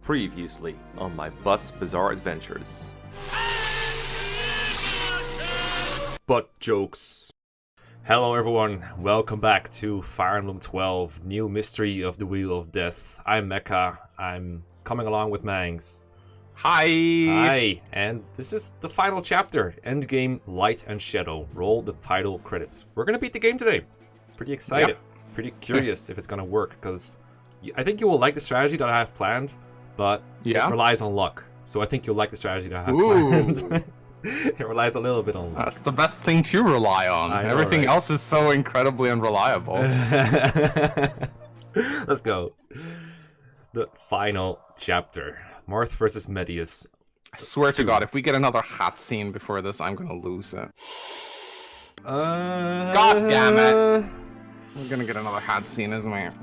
Previously on my Butt's Bizarre Adventures. Butt jokes. Hello everyone, welcome back to Fire Emblem 12, New Mystery of the Wheel of Death. I'm Mekkah, I'm coming along with Mangs. Hi! Hi, and this is the final chapter, Endgame Light and Shadow. Roll the title credits. We're gonna beat the game today. Pretty excited, pretty curious if it's gonna work, because I think you will like the strategy that I have planned, but it relies on luck. So I think you'll like the strategy that I have planned. It relies a little bit on luck. That's the best thing to rely on. Everything else is so incredibly unreliable. Let's go. The final chapter. Marth versus Medius. I swear to God, if we get another hat scene before this, I'm gonna lose it. God damn it. We're gonna get another hat scene, isn't it?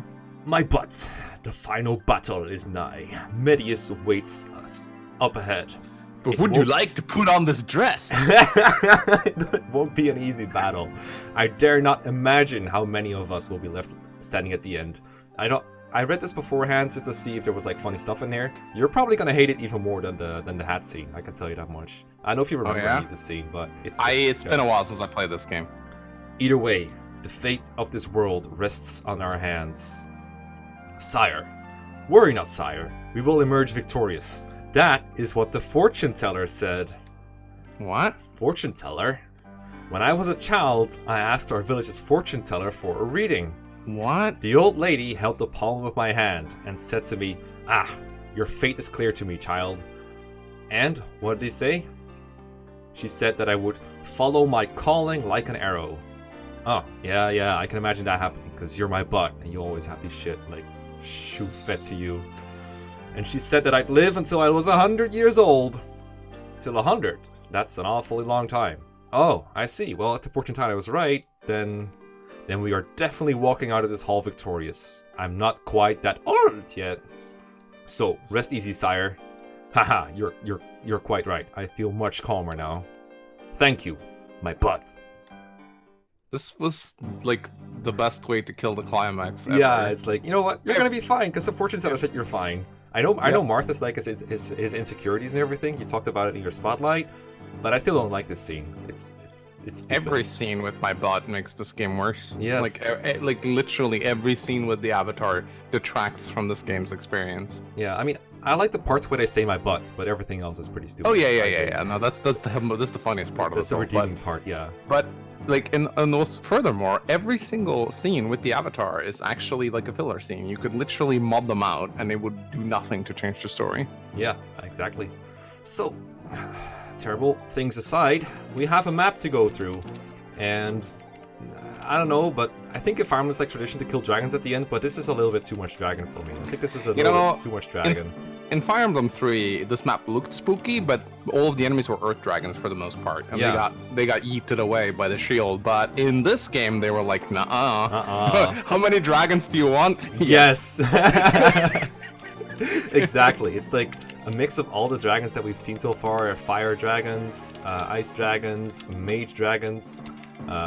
My butt. The final battle is nigh. Medius waits us up ahead. But would you like to put on this dress? It won't be an easy battle. I dare not imagine how many of us will be left standing at the end. I read this beforehand just to see if there was like funny stuff in there. You're probably gonna hate it even more than the hat scene. I can tell you that much. I don't know if you remember the scene, but it's been a while since I played this game. Either way, the fate of this world rests on our hands. Sire, worry not, sire. We will emerge victorious. That is what the fortune teller said. What? Fortune teller? When I was a child, I asked our village's fortune teller for a reading. What? The old lady held the palm of my hand and said to me, your fate is clear to me, child. And what did they say? She said that I would follow my calling like an arrow. Oh, yeah, I can imagine that happening, because you're my butt, and you always have these shit, like, shoe fed to you. And she said that I'd live until I was 100 years old. Till 100? That's an awfully long time. Oh, I see. Well, if the fortune teller was right, then we are definitely walking out of this hall victorious. I'm not quite that old yet. So, rest easy, sire. Haha, you're quite right. I feel much calmer now. Thank you, my butt. This was, like, the best way to kill the climax ever. Yeah, it's like, you know what? You're gonna be fine, because the fortune teller said you're fine. I know Martha's like his insecurities and everything. You talked about it in your spotlight, but I still don't like this scene. It's stupid. Every scene with my butt makes this game worse. Yes. Like literally every scene with the avatar detracts from this game's experience. Yeah, I mean, I like the parts where they say my butt, but everything else is pretty stupid. Oh yeah. No, that's the funniest part of it. That's the redeeming part, yeah. But like, and furthermore, every single scene with the avatar is actually like a filler scene. You could literally mod them out, and it would do nothing to change the story. Yeah, exactly. So, terrible things aside, we have a map to go through, and I don't know, but I think Fire Emblem's like tradition to kill dragons at the end, but this is a little bit too much dragon for me. I think this is a little bit too much dragon. In Fire Emblem 3, this map looked spooky, but all of the enemies were earth dragons for the most part, and they got yeeted away by the shield. But in this game, they were like, nah. How many dragons do you want? Yes. Exactly. It's like a mix of all the dragons that we've seen so far: fire dragons, ice dragons, mage dragons,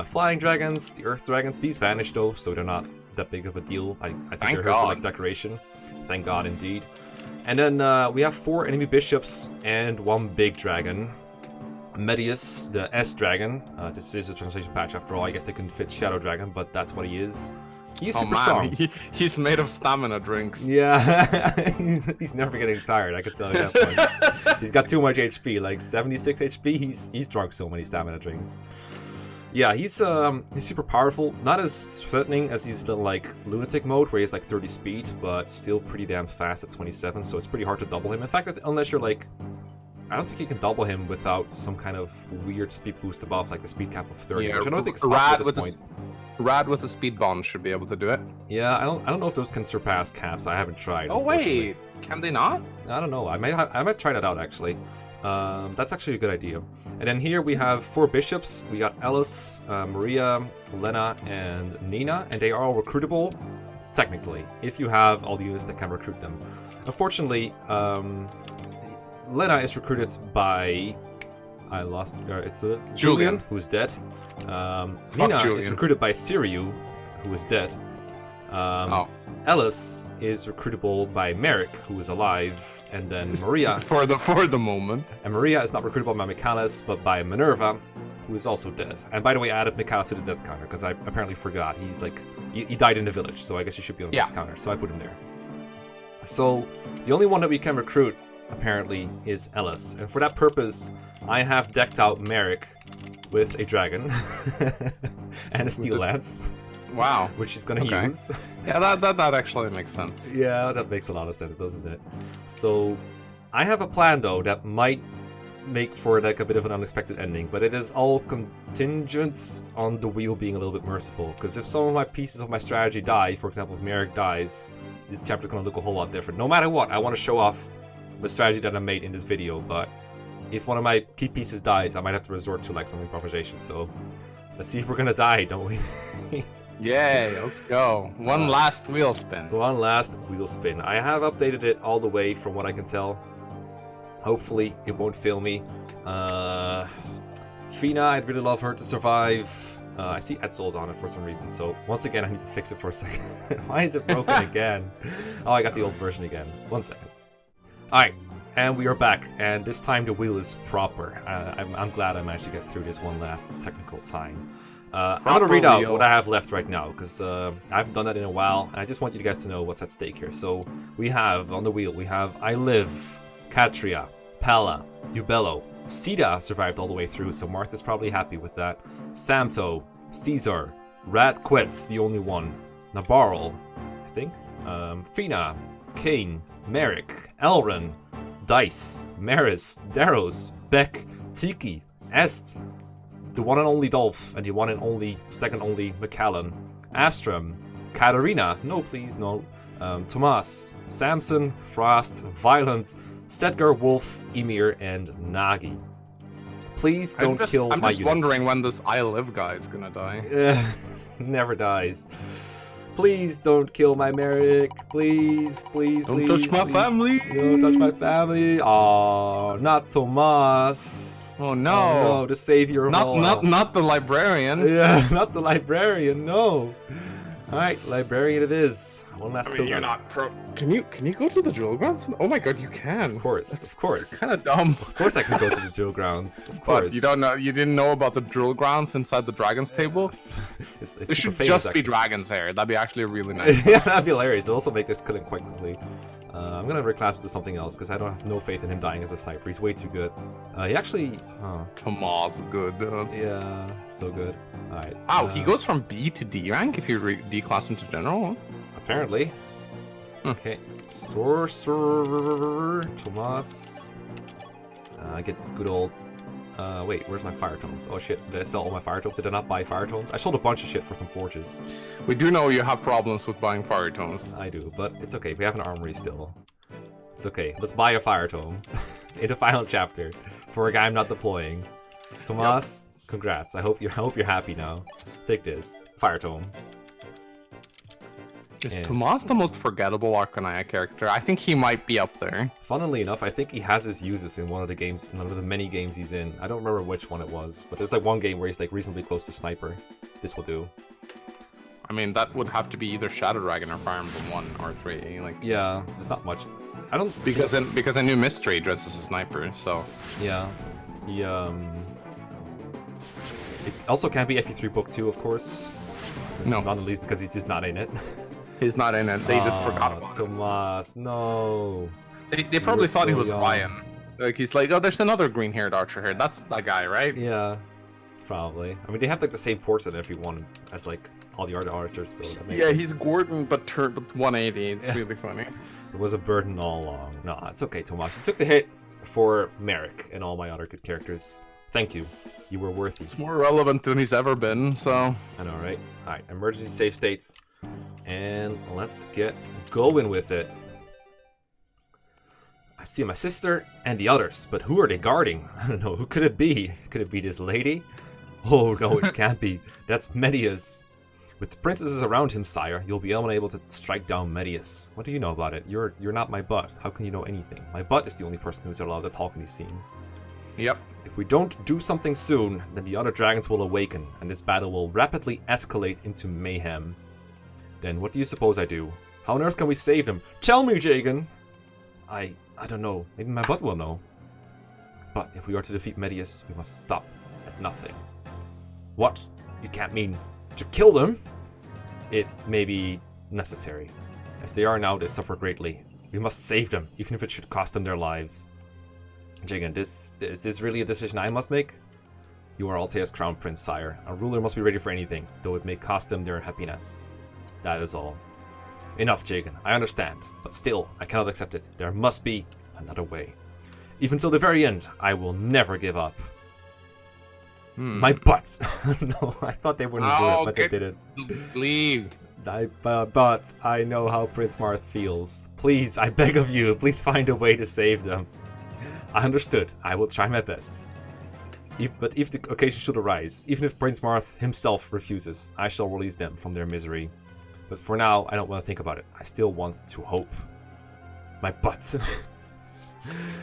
flying dragons, the earth dragons. These vanish though, so they're not that big of a deal. I think they're here for like decoration. Thank God, indeed. And then we have 4 enemy bishops and 1 big dragon. Medius, the S dragon. This is a translation patch after all. I guess they couldn't fit Shadow Dragon, but that's what he is. He's super strong. He's made of stamina drinks. Yeah, he's never getting tired, I can tell you that point. He's got too much HP, like 76 HP. He's drunk so many stamina drinks. Yeah, he's super powerful. Not as threatening as he's the like lunatic mode where he's like 30 speed, but still pretty damn fast at 27. So it's pretty hard to double him. In fact, unless you're like, I don't think you can double him without some kind of weird speed boost above like the speed cap of 30. Yeah, which I don't think is possible at this point. Rad with a speed bond should be able to do it. Yeah, I don't know if those can surpass caps. I haven't tried. Oh wait, can they not? I don't know. I might try that out actually. That's actually a good idea. And then here we have 4 bishops. We got Alice, Maria, Lena, and Nina, and they are all recruitable, technically, if you have all the units that can recruit them. Unfortunately, Lena is recruited by... it's Julian, who's dead. Nina is recruited by Siriu, who is dead. Ellis is recruitable by Merrick, who is alive, and then Maria... for the moment. And Maria is not recruitable by Michaelis, but by Minerva, who is also dead. And by the way, I added Michaelis to the death counter, because I apparently forgot. He's like... He died in the village, so I guess he should be on the death counter, so I put him there. So, the only one that we can recruit, apparently, is Ellis. And for that purpose, I have decked out Merrick with a dragon and a steel lance. Wow. Which he's gonna use. Yeah, that actually makes sense. Yeah, that makes a lot of sense, doesn't it? So, I have a plan, though, that might make for like a bit of an unexpected ending, but it is all contingent on the wheel being a little bit merciful. Because if some of my pieces of my strategy die, for example, if Merrick dies, this chapter's gonna look a whole lot different. No matter what, I want to show off the strategy that I made in this video, but if one of my key pieces dies, I might have to resort to like some improvisation. So, let's see if we're gonna die, don't we? Yay, let's go. One last wheel spin. One last wheel spin. I have updated it all the way from what I can tell. Hopefully, it won't fail me. Fina, I'd really love her to survive. I see Etzel's on it for some reason, so once again, I need to fix it for a second. Why is it broken again? Oh, I got the old version again. 1 second. Alright, and we are back, and this time the wheel is proper. I'm glad I managed to get through this one last technical time. I'm going to read out what I have left right now, because I haven't done that in a while, and I just want you guys to know what's at stake here. So, we have, on the wheel, we have I Live, Catria, Pella, Ubello, Sita survived all the way through, so Martha's probably happy with that. Samto, Caesar, Radquetz, the only one, Nabarl, I think, Fina, Kane, Merrick, Elrin, Dice, Maris, Daros, Beck, Tiki, Est, the one and only Dolph, and the one and only, second only Macallan, Astram, Katarina, no please, no, Tomas, Samson, Frost, Violent, Sedgar, Wolf, Emir, and Nagi. Please don't kill my units. I'm just wondering when this I Live guy is gonna die. Never dies. Please don't kill my Merrick. Please, please, don't please. Touch my family. Don't touch my family. Oh, not Tomas. Oh no. Oh, no, the savior of all. Not the librarian. Yeah, not the librarian, no. Alright, librarian it is. One last you're not pro. Can you go to the drill grounds? Oh my god, you can. Of course, of course. Kind of dumb. Of course I can go to the drill grounds. Of course. But you don't know. You didn't know about the drill grounds inside the dragon's table. It should just be dragon's hair. That'd be actually really nice. Yeah, that'd be hilarious. It'll also make this killing quite quickly. I'm gonna reclass to something else because I don't have no faith in him dying as a sniper. He's way too good. He actually. Tomas good. Yeah, so good. Alright. Wow, he goes from B to D rank if you declass him to general. Apparently. Okay. Sorcerer Tomas. I get this good old. Wait, where's my fire tomes? Oh shit, did I sell all my fire tomes? Did I not buy fire tomes? I sold a bunch of shit for some forges. We do know you have problems with buying fire tomes. I do, but it's okay. We have an armory still. It's okay. Let's buy a fire tome in the final chapter for a guy I'm not deploying. Tomas, congrats. I hope you're happy now. Take this fire tome. Is Tomas the most forgettable Arcanaya character? I think he might be up there. Funnily enough, I think he has his uses in one of the games, in one of the many games he's in. I don't remember which one it was, but there's like one game where he's like reasonably close to Sniper. This will do. I mean, that would have to be either Shadow Dragon or Fire Emblem 1 or 3. Like, yeah, it's not much. I don't because I knew Mystery dresses as a sniper, so yeah, he it also can't be FE3 Book 2, of course. No, not at least because he's just not in it. He's not in it. They just forgot about Tomas, no. They probably thought he was Ryan. Like he's like, oh, there's another green-haired archer here. That's that guy, right? Yeah, probably. I mean, they have like the same portrait everyone as like all the other archers. So that makes sense. He's Gordon, but turned with 180. It's really funny. It was a burden all along. No, it's okay, Tomas. You took the hit for Merrick and all my other good characters. Thank you. You were worthy. It's more relevant than he's ever been. So I know, right? All right, emergency save states. And let's get going with it. I see my sister and the others, but who are they guarding? I don't know. Who could it be? Could it be this lady? Oh, no, it can't be. That's Medius. With the princesses around him, sire, you'll be unable to strike down Medius. What do you know about it? You're not my butt. How can you know anything? My butt is the only person who's allowed to talk in these scenes. Yep. If we don't do something soon, then the other dragons will awaken, and this battle will rapidly escalate into mayhem. Then what do you suppose I do? How on earth can we save them? Tell me, Jagan! I don't know. Maybe my butt will know. But if we are to defeat Medius, we must stop at nothing. What? You can't mean to kill them? It may be necessary. As they are now, they suffer greatly. We must save them, even if it should cost them their lives. Jagan, is this really a decision I must make? You are Altea's crown prince, sire. A ruler must be ready for anything, though it may cost them their happiness. That is all. Enough, Jagan. I understand. But still, I cannot accept it. There must be another way. Even till the very end, I will never give up. My butt! No, I thought they wouldn't do it, but they did it. Leave. But I know how Prince Marth feels. Please, I beg of you, please find a way to save them. I understood. I will try my best. But if the occasion should arise, even if Prince Marth himself refuses, I shall release them from their misery. But for now, I don't want to think about it. I still want to hope. My butt.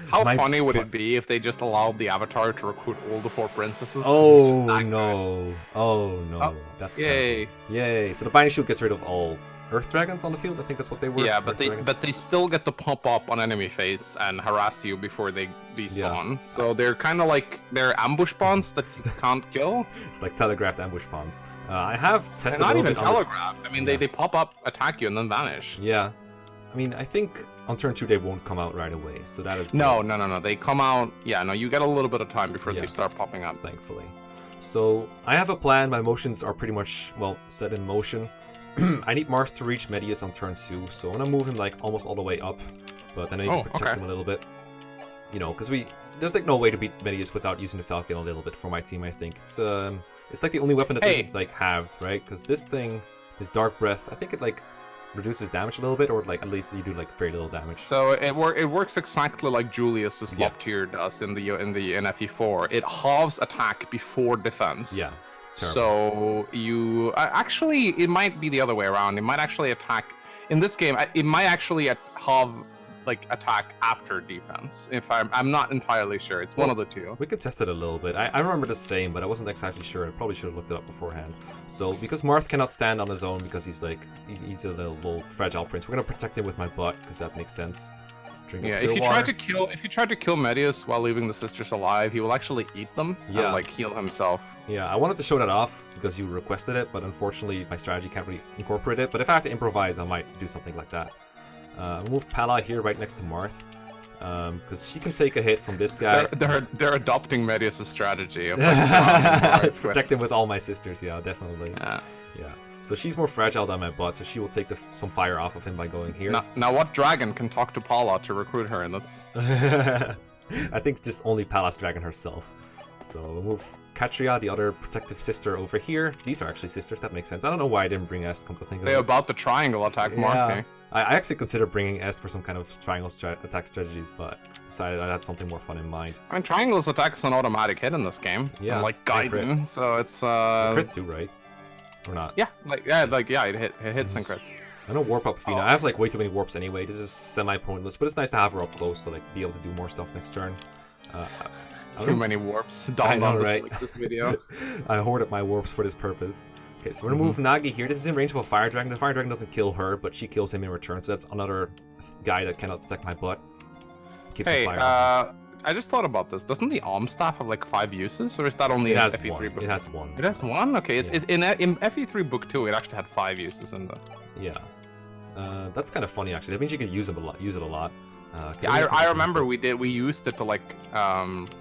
How funny would it be if they just allowed the Avatar to recruit all the 4 princesses? Oh no. Oh no. Oh, that's yay. terrible. Yay. So the Binding Shield gets rid of all Earth Dragons on the field? I think that's what they were. Yeah, but they still get to pop up on enemy face and harass you before they despawn. Yeah. So they're kind of like, they're ambush spawns that you can't kill. It's like telegraphed ambush spawns. I have tested. They're not even telegraphed. I mean, they pop up, attack you, and then vanish. Yeah. I mean, I think on turn 2 they won't come out right away, so that is... No. They come out... Yeah, no, you get a little bit of time before they start popping up. Thankfully. So, I have a plan. My motions are pretty much, well, set in motion. I need Marth to reach Medius on turn 2, so I'm gonna move him, like, almost all the way up. But then I need to protect him a little bit. You know, because there's, like, no way to beat Medius without using the Falcon a little bit for my team, I think. It's like, the only weapon that doesn't, like, halves, right? Because this thing, this Dark Breath, I think it, like... reduces damage a little bit, or like at least you do like very little damage. So it works exactly like Julius's lob tier does in the FE4. It halves attack before defense. Yeah. So you actually, it might be the other way around. It might actually attack in this game. It might actually halve like attack after defense. If I'm not entirely sure. It's one of the two. We could test it a little bit. I remember the same, but I wasn't exactly sure. I probably should have looked it up beforehand. So because Marth cannot stand on his own because he's like he's a little fragile prince, we're gonna protect him with my butt because that makes sense. If you try to kill Medius while leaving the sisters alive, he will actually eat them and like heal himself. Yeah, I wanted to show that off because you requested it, but unfortunately my strategy can't really incorporate it. But if I have to improvise, I might do something like that. I'll move Pala here right next to Marth, because she can take a hit from this guy. They're adopting Medius' strategy. Let's protect him with all my sisters, yeah, definitely. Yeah. So she's more fragile than my butt, so she will take some fire off of him by going here. Now what dragon can talk to Pala to recruit her? And that's... I think just only Pala's dragon herself. So we'll move Katria, the other protective sister, over here. These are actually sisters, that makes sense. I don't know why I didn't bring S, come to think of it. They're about the triangle attack, Mark. I actually consider bringing S for some kind of triangle attack strategies, but decided I had something more fun in mind. I mean, triangle's attack is an automatic hit in this game. Yeah, like Gaiden, so it's crit too, right? Or not? Yeah, it hits and crits. I know warp up Fina. I have like way too many warps anyway. This is semi-pointless, but it's nice to have her up close to like be able to do more stuff next turn. Too many warps. I know, right? This video. I hoarded my warps for this purpose. Okay, so we're gonna move Nagi here. This is in range of a fire dragon. The fire dragon doesn't kill her, but she kills him in return. So that's another guy that cannot suck my butt. Keeps the fire. I just thought about this. Doesn't the arm staff have like 5 uses, or is that only in FE3 book? It has 1. It has 1. Okay, in FE3 book 2, it actually had 5 uses in the. Yeah, that's kind of funny actually. That means you could use it a lot. I remember we used it to like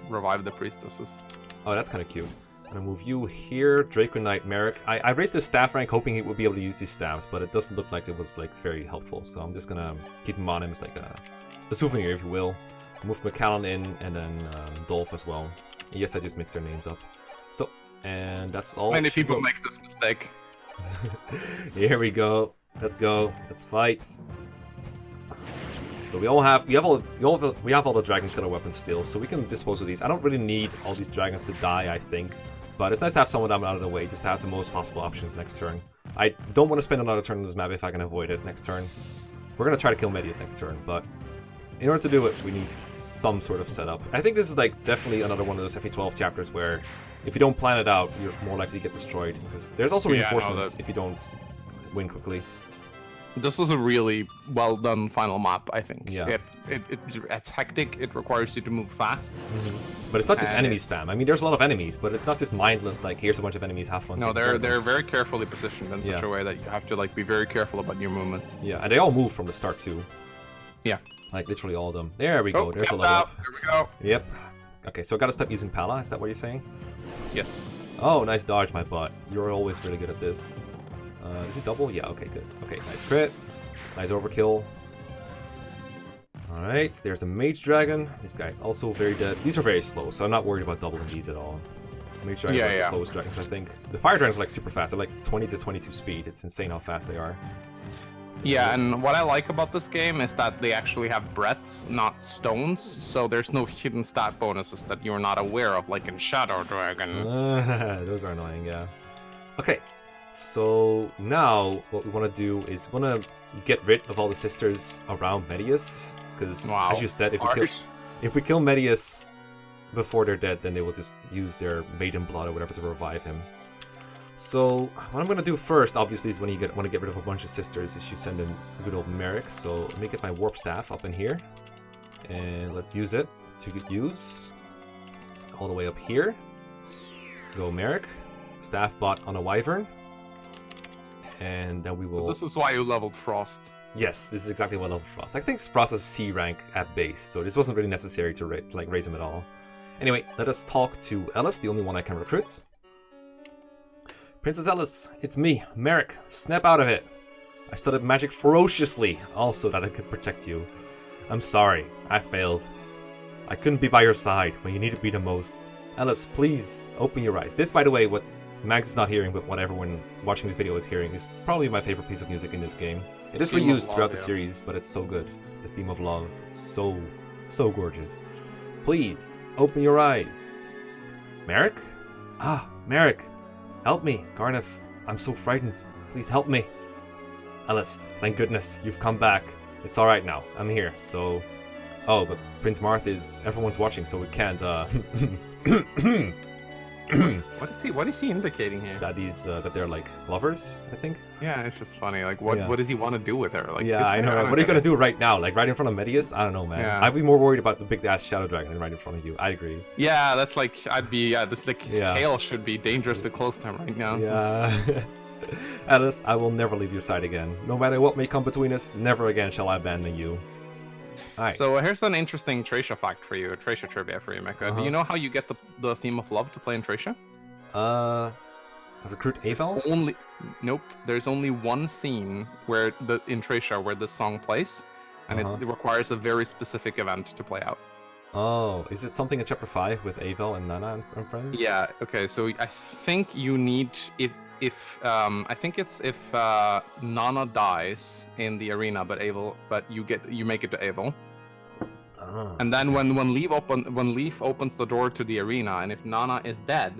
revive the priestesses. Oh, that's kind of cute. I'm gonna move you here, Draco Knight Merrick. I raised his staff rank hoping he would be able to use these staffs, but it doesn't look like it was like very helpful. So I'm just gonna keep him on him as like a souvenir, if you will. Move McCallan in, and then Dolph as well. Yes, I just mixed their names up. So, and that's all. Many people make this mistake. Here we go. Let's go. Let's fight. So we have all the dragon killer weapons still, so we can dispose of these. I don't really need all these dragons to die, I think, but it's nice to have some of them out of the way, just to have the most possible options next turn. I don't want to spend another turn on this map if I can avoid it next turn. We're gonna try to kill Medius next turn, but in order to do it, we need some sort of setup. I think this is like definitely another one of those FE12 chapters where if you don't plan it out, you're more likely to get destroyed, because there's also reinforcements if you don't win quickly. This is a really well done final map, I think. Yeah. It's hectic. It requires you to move fast. But it's not just enemy spam. I mean, there's a lot of enemies, but it's not just mindless. Like, here's a bunch of enemies, have fun. No, they're very carefully positioned in such a way that you have to like be very careful about your movements. Yeah, and they all move from the start too. Yeah. Like literally all of them. There we go. There's a level up. There we go. Yep. Okay, so I gotta stop using Pala. Is that what you're saying? Yes. Oh, nice dodge, my butt. You're always really good at this. Is he double? Yeah, okay, good. Okay, nice crit. Nice overkill. Alright, there's a mage dragon. This guy's also very dead. These are very slow, so I'm not worried about doubling these at all. Mage dragons are the slowest dragons, I think. The fire dragons are like super fast. They're like 20 to 22 speed. It's insane how fast they are. Yeah, and what I like about this game is that they actually have breaths, not stones, so there's no hidden stat bonuses that you're not aware of, like in Shadow Dragon. Those are annoying, yeah. Okay, so now what we want to do is we want to get rid of all the sisters around Medius, because as you said, if we kill Medius before they're dead, then they will just use their maiden blood or whatever to revive him. So what I'm gonna do first, obviously, is when you want to get rid of a bunch of sisters, is you send in good old Merrick. So let me get my warp staff up in here, and let's use it to use all the way up here. Go Merrick, staff bot on a wyvern, and then we will. So this is why you leveled Frost. Yes, this is exactly what I leveled Frost. I think Frost is C rank at base, so this wasn't really necessary to raise him at all. Anyway, let us talk to Ellis, the only one I can recruit. Princess Ellis, it's me, Merrick. Snap out of it. I studied magic ferociously, also that I could protect you. I'm sorry, I failed. I couldn't be by your side when you needed me the most. Ellis, please, open your eyes. This, by the way, what Mangs is not hearing, but what everyone watching this video is hearing, is probably my favorite piece of music in this game. It is reused throughout the series, but it's so good. The theme of love, it's so gorgeous. Please, open your eyes. Merrick? Ah, Merrick. Help me, Garneth. I'm so frightened. Please help me. Ellis, thank goodness you've come back. It's alright now. I'm here, so... Oh, but Prince Marth is... Everyone's watching, so we can't, What is he indicating here? That they're, like, lovers, I think? Yeah, it's just funny. Like, what does he want to do with her? Like, yeah, I know. What are you gonna do right now? Like, right in front of Medius? I don't know, man. Yeah. I'd be more worried about the big-ass Shadow Dragon right in front of you. I agree. Yeah, that's like, I'd be, his tail should be dangerously close to him right now. Yeah. So. Alice, I will never leave your side again. No matter what may come between us, never again shall I abandon you. Alright. So here's an interesting Tracia fact for you, Tracia trivia for you, Mekkah. Do you know how you get the theme of love to play in Tracia? Recruit Avel? Nope. There's only one scene where in Tracia where this song plays, and it requires a very specific event to play out. Oh, is it something in Chapter 5 with Avel and Nana and friends? Yeah. Okay. So I think you need I think it's if Nana dies in the arena, but you make it to Avel. Oh, and then when Leaf opens the door to the arena, and if Nana is dead,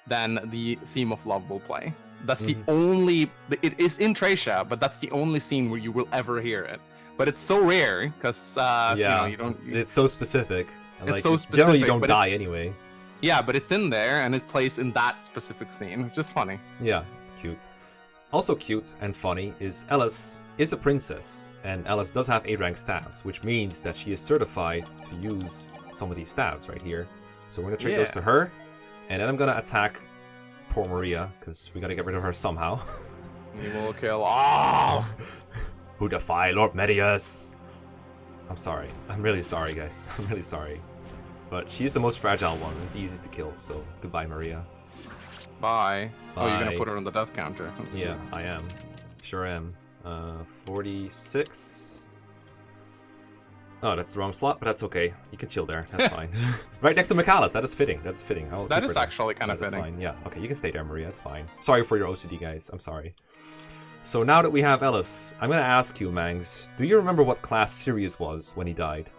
then the theme of love will play. That's the only. It is in Tracia, but that's the only scene where you will ever hear it. But it's so rare because you don't. It's so specific. And it's so specific. Generally, you don't die anyway. Yeah, but it's in there and it plays in that specific scene, which is funny. Yeah, it's cute. Also cute and funny is Ellis is a princess, and Ellis does have A-rank stabs, which means that she is certified to use some of these stabs right here. So we're gonna trade those to her, and then I'm gonna attack poor Maria, because we gotta get rid of her somehow. We will kill all who defy Lord Medius. I'm sorry. I'm really sorry, guys. I'm really sorry. But she's the most fragile one, and it's easiest to kill, so goodbye, Maria. Bye. Bye. Oh, you're gonna put her on the death counter. That's yeah, cool. I am. Sure am. 46. Oh, that's the wrong slot, but that's okay. You can chill there. That's fine. Right next to Michaelis. That is fitting. That's fitting. That is actually kind of fitting. Fine. Yeah. Okay, you can stay there, Maria. It's fine. Sorry for your OCD, guys. I'm sorry. So now that we have Ellis, I'm gonna ask you, Mangs. Do you remember what class Sirius was when he died?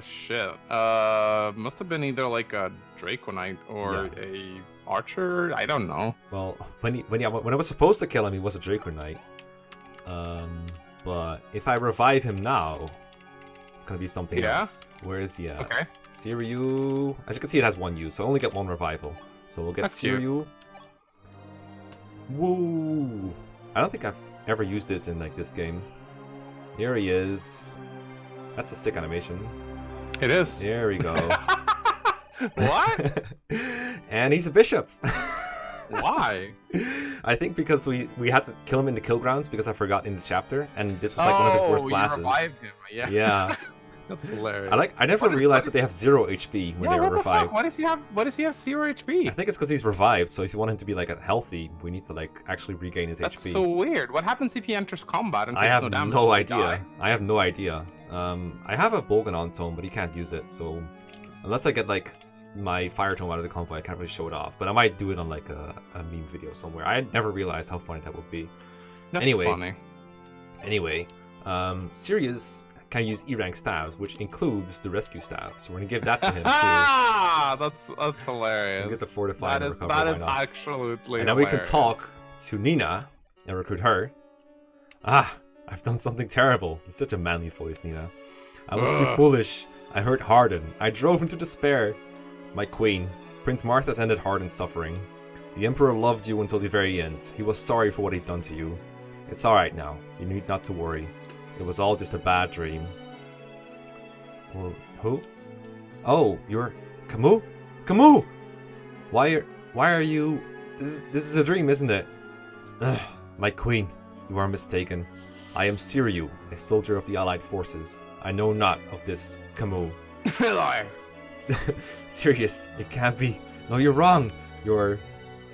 Shit. Must have been either like a Draconite or a Archer. I don't know. Well, when I was supposed to kill him, he was a Draconite. But if I revive him now, it's gonna be something else. Where is he at? Okay. Siriu. As you can see, it has one use, so I only get one revival. So we'll get Siriu. Woo! I don't think I've ever used this in like this game. Here he is. That's a sick animation. It is. There we go. What? And he's a bishop. Why? I think because we had to kill him in the kill grounds because I forgot in the chapter, and this was like one of his worst classes. You revived him. Yeah. Yeah. That's hilarious. I never realized that they have 0 HP when they were revived. Why does he have 0 HP? I think it's because he's revived, so if you want him to be like healthy, we need to like actually regain his HP. That's so weird. What happens if he enters combat and takes no damage? I have no idea. I have a Bolganon tome, but he can't use it, so unless I get like my fire tome out of the convoy, I can't really show it off. But I might do it on like a meme video somewhere. I never realized how funny that would be. That's funny. Anyway, Sirius can use E-rank staves, which includes the rescue staff. So we're gonna give that to him too. Ah, that's hilarious. We'll get the fortify and recover. That is absolutely. And now we can talk to Nina and recruit her. Ah, I've done something terrible. It's such a manly voice, Nina. I was too foolish. I hurt Hardin. I drove into despair. My queen, Prince Martha's ended Hardin's suffering. The Emperor loved you until the very end. He was sorry for what he'd done to you. It's alright now. You need not to worry. It was all just a bad dream. Or who? Oh, you're Camus? Camus! Why are you? This is a dream, isn't it? Ugh, my queen, you are mistaken. I am Siriu, a soldier of the Allied forces. I know not of this Camus. Liar. Serious, it can't be. No, you're wrong. You're.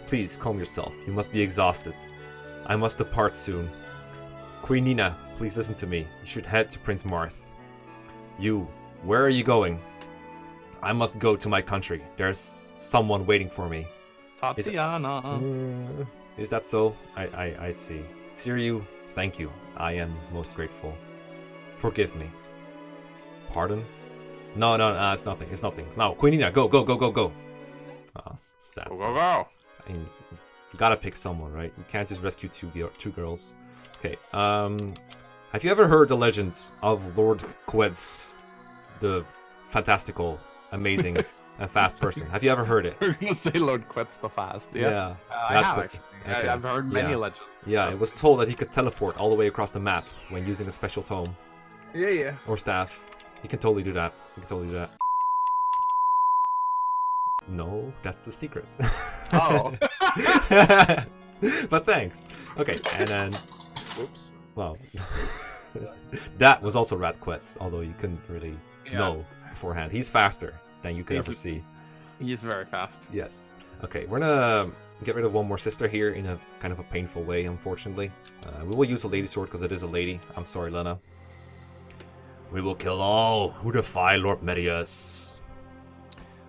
Please calm yourself. You must be exhausted. I must depart soon. Queen Nina, please listen to me. You should head to Prince Marth. You, where are you going? I must go to my country. There's someone waiting for me. Tatiana. Is that so? I see. Siriu, thank you. I am most grateful. Forgive me. Pardon? No, it's nothing. It's nothing. No, Queen Nina, go. Oh, sad stuff. Go. I mean, you gotta pick someone, right? You can't just rescue two girls. Okay, have you ever heard the legend of Lord Quetz, the fantastical, amazing, and fast person? Have you ever heard it? We're gonna say Lord Quetz the Fast, yeah. I have, actually. Okay. I've heard many legends. Yeah, it was told that he could teleport all the way across the map when using a special tome. Yeah. Or staff. He can totally do that. No, that's the secret. Oh. But thanks. Okay, and then... Oops. Well, that was also Radquetz, although you couldn't really know beforehand. He's faster than you could ever see. He's very fast. Yes. Okay, we're gonna get rid of one more sister here in a kind of a painful way, unfortunately. We will use a lady sword because it is a lady. I'm sorry, Lena. We will kill all who defy Lord Medius.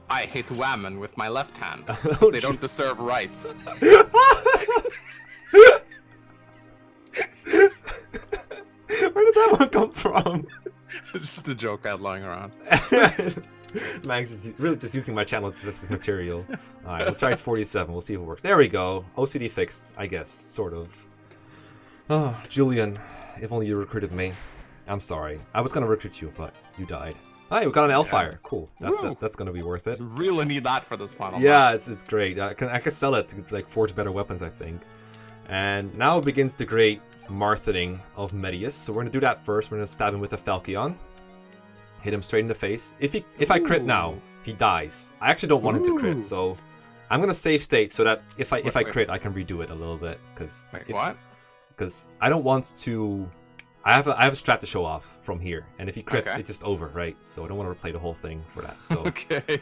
I hit women with my left hand. They don't deserve rights. Where did that one come from? Just a joke I had lying around. Mangs is really just using my channel as this material. Alright, we'll try 47. We'll see if it works. There we go. OCD fixed, I guess. Sort of. Oh, Julian. If only you recruited me. I'm sorry. I was gonna recruit you, but you died. Hey, we got an Elfire. Cool. That's gonna be worth it. Really need that for this final. Yeah, it's great. I can sell it to like forge better weapons, I think. And now begins the great Marthening of Medius. So we're gonna do that first. We're gonna stab him with a Falchion. Hit him straight in the face. If I crit now, he dies. I actually don't want him to crit, so I'm gonna save state so that if I crit, I can redo it a little bit. Because I don't want to. I have a strat to show off from here, and if he crits, it's just over, right? So I don't want to replay the whole thing for that. So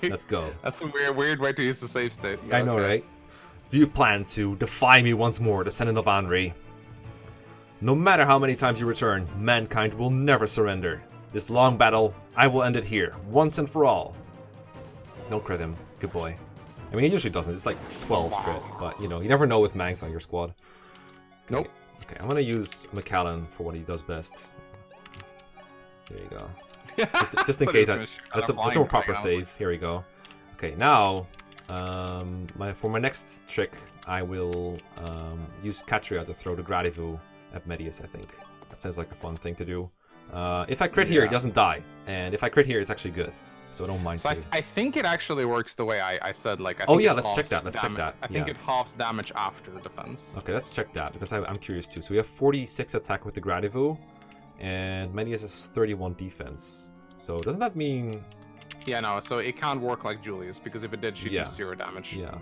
let's go. That's a weird way to use the save state. I know, right? Do you plan to defy me once more, descendant of Anri? No matter how many times you return, mankind will never surrender. This long battle, I will end it here, once and for all. Don't crit him. Good boy. I mean, he usually doesn't. It's like 12 crit, but, you know, you never know with Mangs on your squad. Okay. Nope. Okay, I'm gonna use McAllen for what he does best. There you go. Just in case. That's a more proper save. Here we go. Okay, now, for my next trick, I will use Katria to throw the Gradivu at Medius, I think. That sounds like a fun thing to do. If I crit here, he doesn't die. And if I crit here, it's actually good. so I don't mind. So I think it actually works the way I said. Like, I oh think yeah, it let's check halves that. Let's check that. I think it halves damage after the defense. Okay, let's check that because I'm curious too. So we have 46 attack with the Gradivu, and Medius has 31 defense. So doesn't that mean? Yeah, no. So it can't work like Julius because if it did, she'd do 0 damage. Yeah.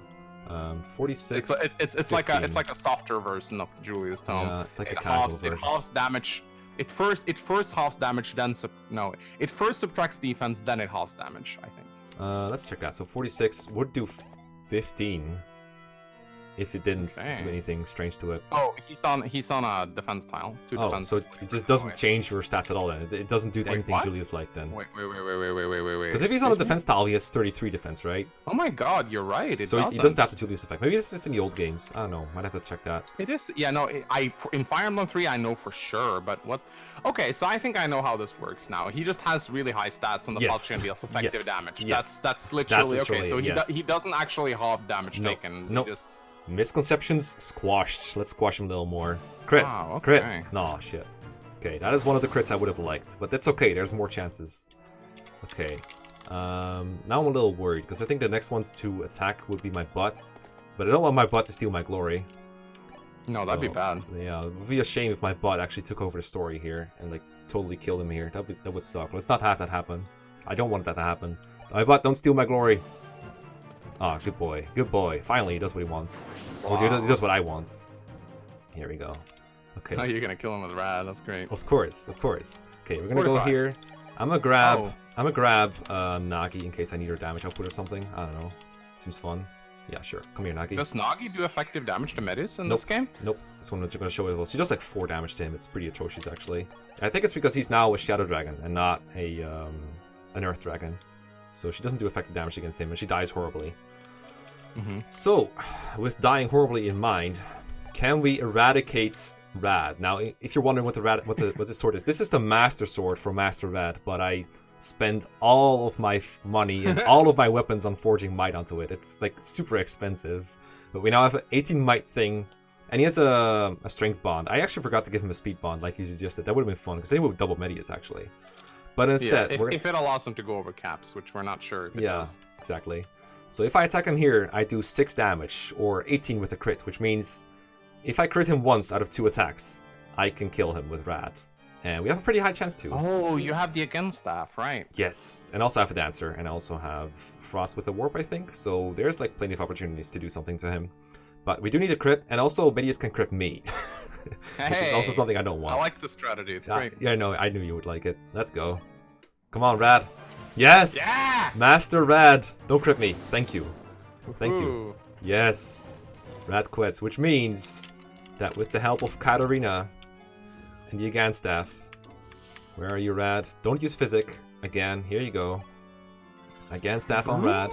46. It's like a softer version of the Julius tome. Yeah, it's like a casual version. It halves damage. It first halves damage, then it first subtracts defense, then it halves damage, I think. Let's check that. So 46 would do 15 if it didn't do anything strange to it. Oh, he's on a defense tile. Defense. So it just doesn't change your stats at all then. It doesn't do anything what? Julius like then. Wait. Because if he's on a defense tile, he has 33 defense, right? Oh my god, you're right. He doesn't have the Julius effect. Maybe this is in the old games. I don't know. Might have to check that. It is. Yeah, no. In Fire Emblem 3, I know for sure. But what? Okay, so I think I know how this works now. He just has really high stats on the Falchion deals effective damage. That's literally okay. So he doesn't actually halve damage taken. No. Just misconceptions squashed. Let's squash him a little more. Crit. Wow, okay. Crit. No, shit. Okay, that is one of the crits I would have liked, but that's okay. There's more chances. Okay. Now I'm a little worried because I think the next one to attack would be my butt, but I don't want my butt to steal my glory. No, that'd be bad. Yeah, it would be a shame if my butt actually took over the story here and like totally killed him here. That would suck. Let's not have that happen. I don't want that to happen. My butt, don't steal my glory. Ah, good boy. Good boy. Finally, he does what he wants. Wow. Or he does what I want. Here we go. Okay. Oh, you're gonna kill him with Rad. That's great. Of course. Okay, we're gonna go here. I'm gonna grab Nagi in case I need her damage output or something. I don't know. Seems fun. Yeah, sure. Come here, Nagi. Does Nagi do effective damage to Metis in this game? Nope. This one I'm gonna show it. Well, she does like 4 damage to him. It's pretty atrocious, actually. I think it's because he's now a Shadow Dragon and not an Earth Dragon. So she doesn't do effective damage against him, and she dies horribly. So, with dying horribly in mind, can we eradicate Rad? Now, if you're wondering what the sword is, this is the Master Sword for Master Rad, but I spend all of my money and all of my weapons on forging might onto it. It's like super expensive. But we now have an 18 might thing, and he has a strength bond. I actually forgot to give him a speed bond like you suggested. That would have been fun, because then he would double Medius, actually. But instead, if it allows him to go over caps, which we're not sure if it does. Exactly. So if I attack him here, I do 6 damage, or 18 with a crit, which means if I crit him once out of 2 attacks, I can kill him with Rad. And we have a pretty high chance to. Oh, you have the against staff, right? Yes, and also I have a Dancer, and I also have Frost with a Warp, I think. So there's like plenty of opportunities to do something to him. But we do need a crit, and also Medius can crit me. Which is also something I don't want. I like the strategy, it's great. Yeah, I knew you would like it. Let's go. Come on, Rad. Yes! Yeah! Master Rad! Don't crit me. Thank you. Thank you. Yes. Rad quits, which means that with the help of Katarina and the Again staff, where are you, Rad? Don't use Physic. Again, here you go. Again staff on Rad.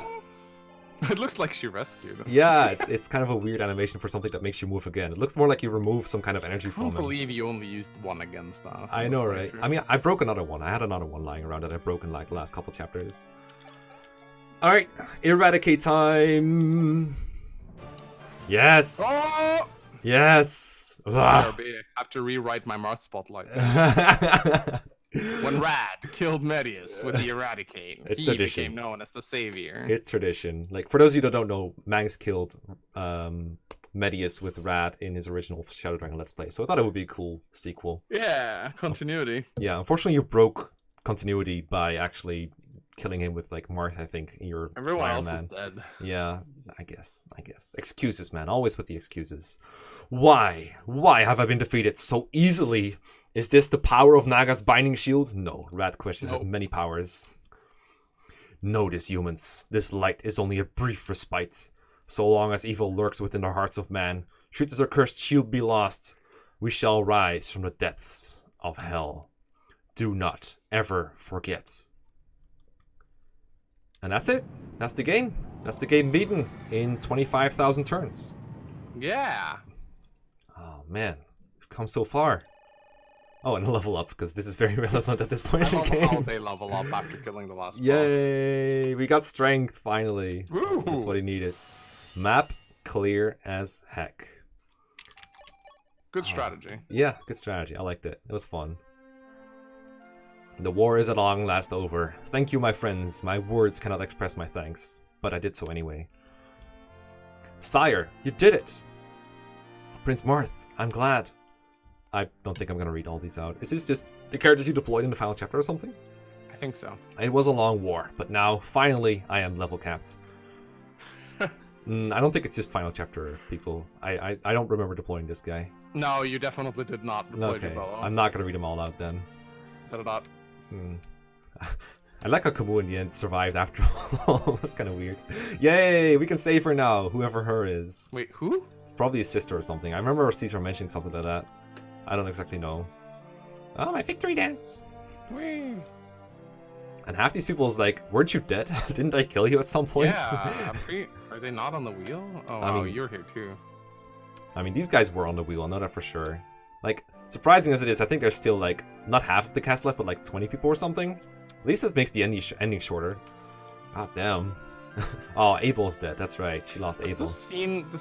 It looks like she rescued him. Yeah, it's kind of a weird animation for something that makes you move again. It looks more like you remove some kind of energy from him. I can't believe you only used 1 again stuff. I know, right? True. I mean, I broke another one. I had another one lying around that I broke in like the last couple chapters. Alright, eradicate time. Yes. Oh! Yes. I have to rewrite my Marth Spotlight. When Rad killed Medius with the Eradicate, he became known as the Savior. It's tradition. Like, for those of you that don't know, Mangs killed Medius with Rad in his original Shadow Dragon Let's Play, so I thought it would be a cool sequel. Yeah, continuity. Yeah, unfortunately you broke continuity by actually killing him with, like, Marth, I think, in your Everyone else is dead. Yeah, I guess. Excuses, man. Always with the excuses. Why? Why have I been defeated so easily? Is this the power of Naga's binding shield? No, Radquist has many powers. Notice, humans, this light is only a brief respite. So long as evil lurks within the hearts of man, should this accursed shield be lost, we shall rise from the depths of hell. Do not ever forget. And that's it. That's the game. That's the game beaten in 25,000 turns. Yeah. Oh, man. We've come so far. Oh, and a level up, because this is very relevant at this point in the game. How they level up after killing the last boss. Yay! We got strength, finally. Woo! That's what he needed. Map clear as heck. Good strategy. Yeah, good strategy. I liked it. It was fun. The war is at long last over. Thank you, my friends. My words cannot express my thanks, but I did so anyway. Sire, you did it! Prince Marth, I'm glad. I don't think I'm going to read all these out. Is this just the characters you deployed in the final chapter or something? I think so. It was a long war, but now, finally, I am level capped. I don't think it's just final chapter people. I don't remember deploying this guy. No, you definitely did not deploy Jabella. I'm not going to read them all out then. Da-da-da. I like how Camus in the end survived after all. That's kind of weird. Yay, we can save her now, whoever her is. Wait, who? It's probably a sister or something. I remember Caesar mentioning something like that. I don't exactly know. Oh, my victory dance. Whee. And half these people is like, weren't you dead? Didn't I kill you at some point? Yeah, are they not on the wheel? Oh, I wow, mean, you're here too. I mean, these guys were on the wheel, I know that for sure. Like, surprising as it is, I think there's still like, not half of the cast left, but like 20 people or something. At least this makes the ending shorter. God damn. Oh, Abel's dead, that's right. She lost Abel. Does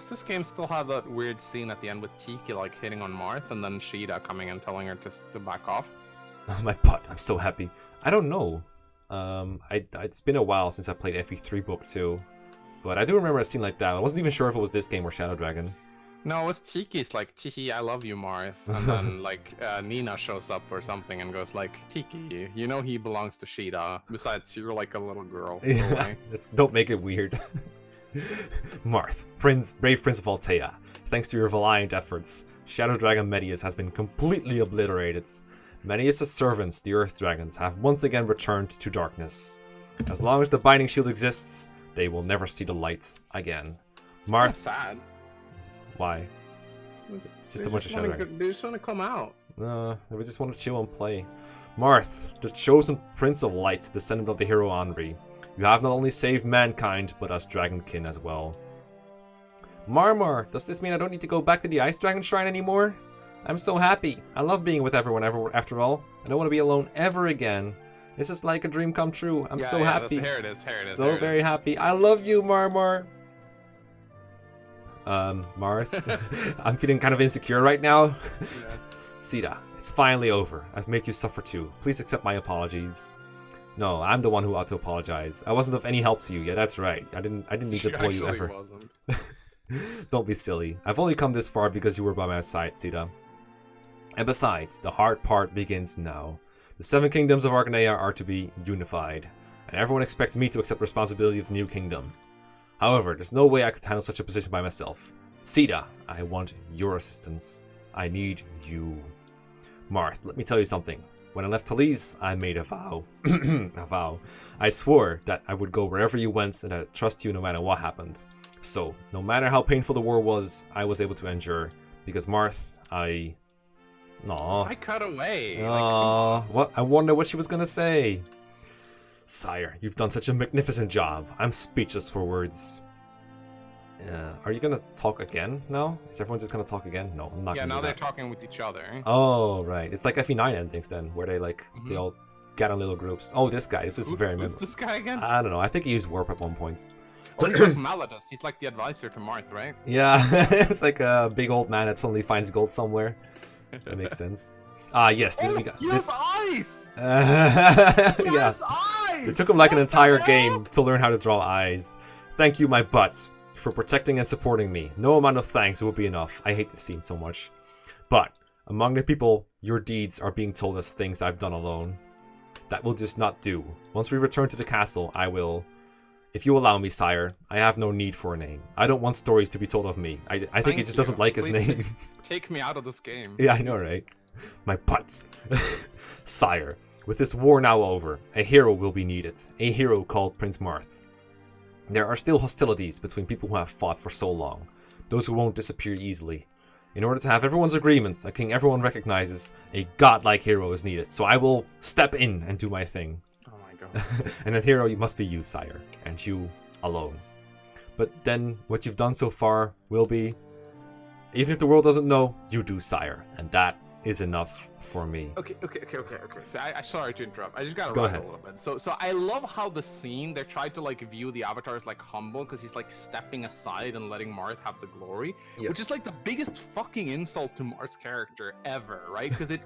this game still have that weird scene at the end with Tiki like hitting on Marth and then Sheeta coming and telling her to back off? Oh, my butt, I'm so happy. I don't know. It's been a while since I played FE3 Book 2. But I do remember a scene like that. I wasn't even sure if it was this game or Shadow Dragon. No, it was Tiki's like, Tiki, I love you, Marth. And then like Nina shows up or something and goes like, Tiki, you know he belongs to Sheeta. Besides, you're like a little girl. Yeah, don't make it weird. Marth, brave Prince of Altea. Thanks to your valiant efforts, Shadow Dragon Medius has been completely obliterated. Medius' servants, the Earth Dragons, have once again returned to darkness. As long as the Binding Shield exists, they will never see the light again. Marth. Sad. Why? It's just a bunch of Shadow Dragons. They just want to come out. They just want to chill and play. Marth, the chosen Prince of Light, descendant of the hero Henri. You have not only saved mankind, but us Dragonkin as well. Marmor, does this mean I don't need to go back to the Ice Dragon Shrine anymore? I'm so happy. I love being with everyone after all. I don't want to be alone ever again. This is like a dream come true. I'm so happy. Here it is. So very happy. I love you, Marmor. Marth, I'm feeling kind of insecure right now. Yeah. Sita, it's finally over. I've made you suffer too. Please accept my apologies. No, I'm the one who ought to apologize. I wasn't of any help to you. Yeah, that's right. I didn't need to deploy you ever. Wasn't. Don't be silly. I've only come this far because you were by my side, Sita. And besides, the hard part begins now. The 7 kingdoms of Arcanea are to be unified, and everyone expects me to accept responsibility of the new kingdom. However, there's no way I could handle such a position by myself. Sita, I want your assistance. I need you. Marth, let me tell you something. When I left Talise, I made a vow. A vow. I swore that I would go wherever you went and I'd trust you no matter what happened. So, no matter how painful the war was, I was able to endure. Because Marth, I cut away. What? I wonder what she was gonna say. Sire, you've done such a magnificent job. I'm speechless for words. Are you gonna talk again now? Is everyone just gonna talk again? No, I'm not. Yeah, gonna now do they're that. talking with each other. Oh, right. It's like FE9 endings then, where they like they all get in little groups. Oh, this guy. This is very. Who's this guy again? I don't know. I think he used warp at one point. Oh, he's like Maladus. He's like the advisor to Marth, right? Yeah, it's like a big old man that suddenly finds gold somewhere. That makes sense. Yes. Oh, we got he has eyes! He has yeah. eyes! It took him like an entire game to learn how to draw eyes. Thank you, my butt, for protecting and supporting me. No amount of thanks would be enough. I hate this scene so much. But, among the people, your deeds are being told as things I've done alone. That will just not do. Once we return to the castle, I will... If you allow me, sire, I have no need for a name. I don't want stories to be told of me. I think he just doesn't like his name. Take me out of this game. Yeah, I know, right? My butt. Sire, with this war now over, a hero will be needed. A hero called Prince Marth. There are still hostilities between people who have fought for so long. Those who won't disappear easily. In order to have everyone's agreements, a king everyone recognizes, a godlike hero is needed. So I will step in and do my thing. And that hero must be you, sire, and you alone. But then, what you've done so far will be, even if the world doesn't know, you do, sire, and that is enough for me. Okay. So I sorry to interrupt. I just gotta Go run ahead. a little bit. So I love how the scene they tried to like view the Avatar as like humble because he's like stepping aside and letting Marth have the glory, which is like the biggest fucking insult to Marth's character ever, right? Because it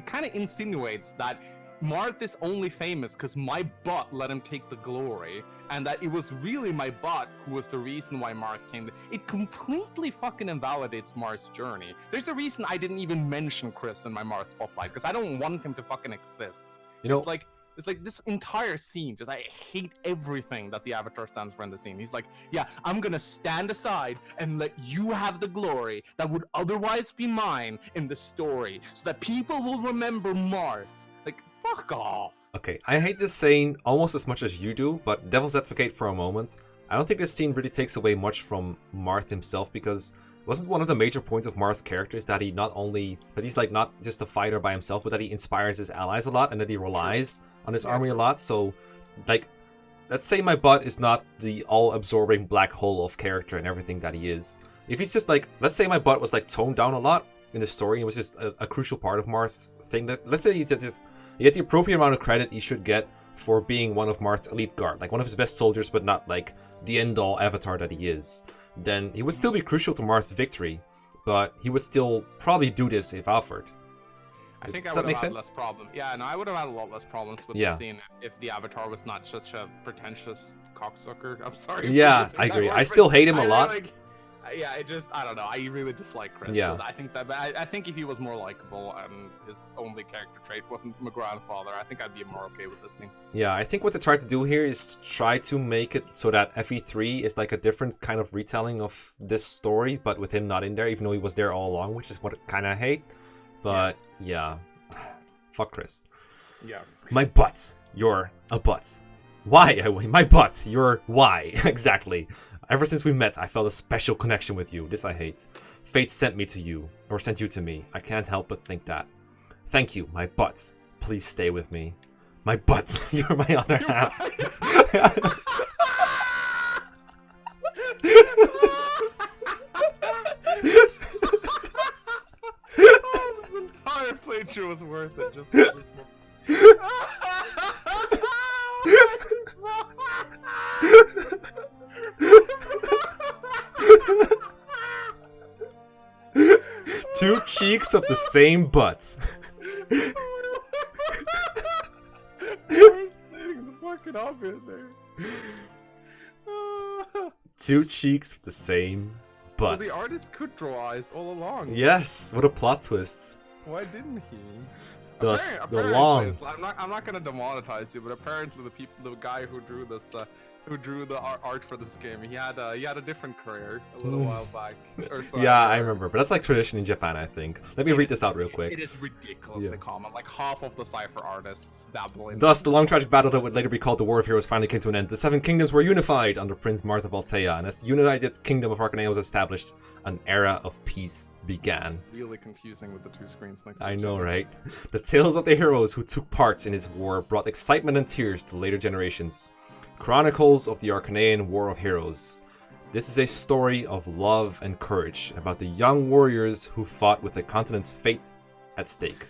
kind of insinuates that Marth is only famous because my butt let him take the glory, and that it was really my butt who was the reason why Marth came. It completely fucking invalidates Marth's journey. There's a reason I didn't even mention Chris in my Marth spotlight, because I don't want him to fucking exist. You know, it's like this entire scene, just I hate everything that the Avatar stands for in the scene. He's like, yeah, I'm gonna stand aside and let you have the glory that would otherwise be mine in the story, so that people will remember Marth. Like, fuck off. Okay, I hate this scene almost as much as you do, but devil's advocate for a moment. I don't think this scene really takes away much from Marth himself, because wasn't one of the major points of Marth's character is that he's like not just a fighter by himself, but that he inspires his allies a lot and that he relies on his army a lot. So, like, let's say my butt is not the all-absorbing black hole of character and everything that he is. If he's just like, let's say my butt was like toned down a lot in the story, it was just a crucial part of Marth's thing. That let's say you get the appropriate amount of credit he should get for being one of Marth's elite guard, like one of his best soldiers, but not like the end-all avatar that he is. Then he would still be crucial to Marth's victory, but he would still probably do this if offered. I think I would have had less problem. Yeah, no, I would have had a lot less problems with the scene if the Avatar was not such a pretentious cocksucker. I'm sorry. Yeah, I agree. I still hate him a lot. Yeah, I don't know. I really dislike Chris. Yeah. So I think if he was more likable and his only character trait wasn't my grandfather, I think I'd be more okay with this scene. Yeah, I think what they tried to do here is try to make it so that FE3 is like a different kind of retelling of this story, but with him not in there, even though he was there all along, which is what I kind of hate. But yeah, fuck Chris. Yeah. My butt, you're a butt. Why? My butt, you're why? Exactly. Ever since we met, I felt a special connection with you. This I hate. Fate sent me to you, or sent you to me. I can't help but think that. Thank you, my butt. Please stay with me. My butt, you're my other half. This entire playthrough was worth it just for this moment. Two cheeks of the same butt. You're stating the fucking obvious here. Two cheeks of the same butt. So the artist could draw eyes all along. Yes, what a plot twist. Why didn't he? The long. I'm not gonna demonetize you, but apparently the guy who drew this, who drew the art for this game, he had a different career a little while back. Or so. Yeah, I remember, but that's like tradition in Japan, I think. Let me read this out real quick. It is ridiculously common. Like half of the cipher artists dabble in. Thus, the long tragic battle that would later be called the War of Heroes finally came to an end. The Seven Kingdoms were unified under Prince Marth of Altea, and as the united kingdom of Arcanea was established, an era of peace began. It's really confusing with the two screens next to I each know, other. right? The tales of the heroes who took part in his war brought excitement and tears to later generations. Chronicles of the Arcanean War of Heroes. This is a story of love and courage about the young warriors who fought with the continent's fate at stake.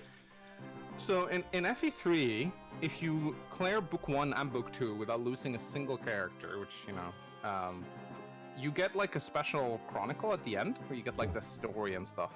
So in FE3, if you clear Book 1 and Book 2 without losing a single character, which, you know, you get like a special chronicle at the end, where you get like the story and stuff.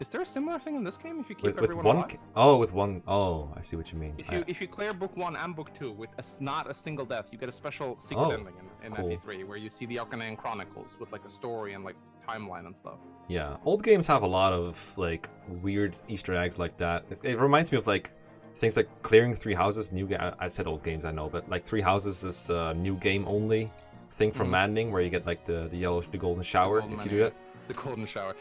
Is there a similar thing in this game if you keep everyone alive? With one. Oh, I see what you mean. If you clear Book 1 and Book 2 with not a single death, you get a special secret ending in cool. FE3, where you see the Arcanean Chronicles with like a story and like timeline and stuff. Yeah, old games have a lot of like weird Easter eggs like that. It reminds me of like things like clearing 3 houses. I said old games, I know, but like 3 houses is new game only thing from Manning, where you get like the golden shower if you do it. The golden shower.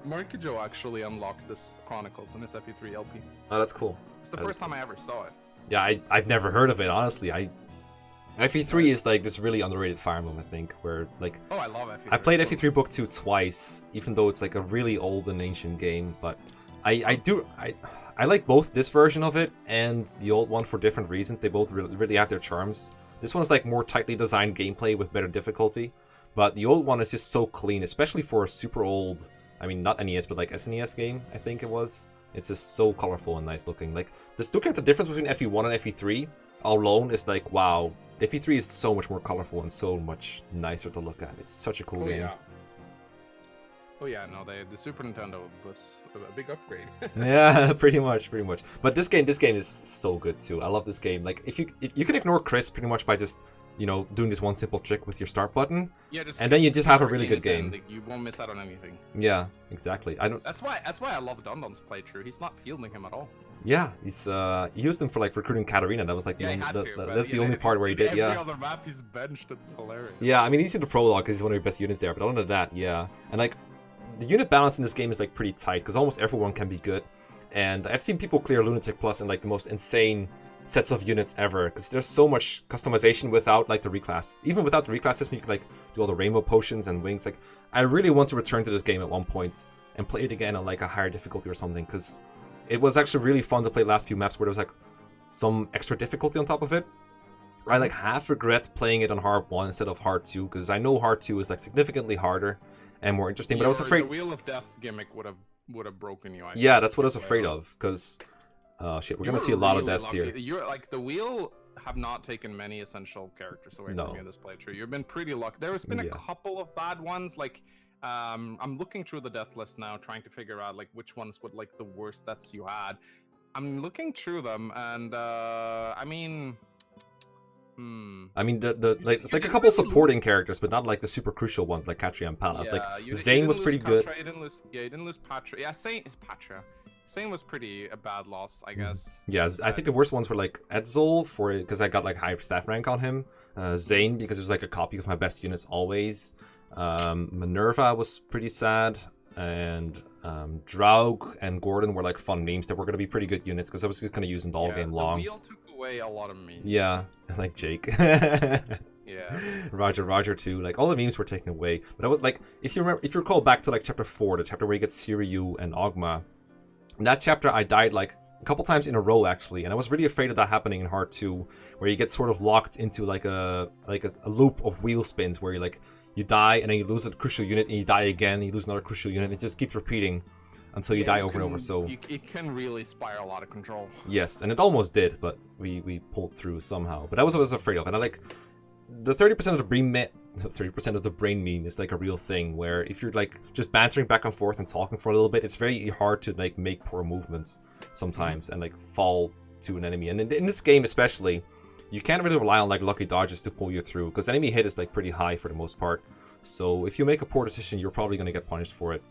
Markijo actually unlocked this Chronicles in his FE3 LP. Oh, that's cool. It's the first time I ever saw it. Yeah, I've never heard of it, honestly. FE3 is like this really underrated Fire Emblem, I think, where like... Oh, I love FE3. I played FE3 Book 2 twice, even though it's like a really old and ancient game, but I like both this version of it and the old one for different reasons. They both really have their charms. This one's like more tightly designed gameplay with better difficulty, but the old one is just so clean, especially for a super old... I mean, not NES, but like SNES game, I think it was. It's just so colorful and nice looking. Like, just looking at the difference between FE1 and FE3 alone is like, wow. FE3 is so much more colorful and so much nicer to look at. It's such a cool game. Yeah. Oh yeah, no, the Super Nintendo was a big upgrade. Yeah, pretty much. But this game is so good too. I love this game. Like if you can ignore Chris pretty much by just doing this one simple trick with your start button. Yeah, just and then you just have a really good game. You won't miss out on anything. Yeah, exactly. That's why I love Dundon's playthrough. He's not fielding him at all. Yeah, he used him for like recruiting Katarina. That was like that's the only part where he did. Every Yeah. other map he's benched. It's hilarious. Yeah, I mean he's in the prologue because he's one of your best units there. But other than that, yeah, and like the unit balance in this game is like pretty tight because almost everyone can be good. And I've seen people clear Lunatic Plus in like the most insane sets of units ever because there's so much customization without like the reclass. Even without the reclass system, you can like do all the rainbow potions and wings. Like I really want to return to this game at one point and play it again on like a higher difficulty or something because it was actually really fun to play the last few maps where there was like some extra difficulty on top of it. I like half regret playing it on hard 1 instead of hard 2 because I know hard 2 is like significantly harder and more interesting. But I was afraid the Wheel of Death gimmick would have broken you. Yeah, that's what I was afraid of because shit, we're gonna see a lot of deaths here. You're like the Wheel have not taken many essential characters away from you in this playthrough. You've been pretty lucky. There has been a couple of bad ones. Like I'm looking through the death list now, trying to figure out like which ones would like the worst deaths you had. I'm looking through them, and I mean, the like it's like a couple supporting characters, but not like the super crucial ones like Katria and Palas. Like Zane was pretty good. You didn't lose Patra. Yeah, Zane is Patra. Zane was pretty a bad loss, I guess. Yeah, I think the worst ones were like Edsel because I got like high staff rank on him. Zane because it was like a copy of my best units always. Minerva was pretty sad, and Draug and Gordon were like fun memes that were going to be pretty good units because I was just going to use them all game long. The Wheel took away a lot of memes. Yeah, like Jake. Yeah. Roger too. Like all the memes were taken away. But I was like, if you recall back to like chapter 4, the chapter where you get Siryu and Ogma, in that chapter I died like a couple times in a row actually, and I was really afraid of that happening in Hard 2, where you get sort of locked into like a loop of wheel spins where you die and then you lose a crucial unit and you die again, you lose another crucial unit, it just keeps repeating until you die over and over. So it can really spiral out of control. Yes, and it almost did, but we pulled through somehow. But that was what I was afraid of, and I like the 30% of the brain meme is like a real thing where if you're like just bantering back and forth and talking for a little bit, it's very hard to like make poor movements sometimes and like fall to an enemy. And in this game especially, you can't really rely on like lucky dodges to pull you through because enemy hit is like pretty high for the most part. So if you make a poor decision, you're probably going to get punished for it.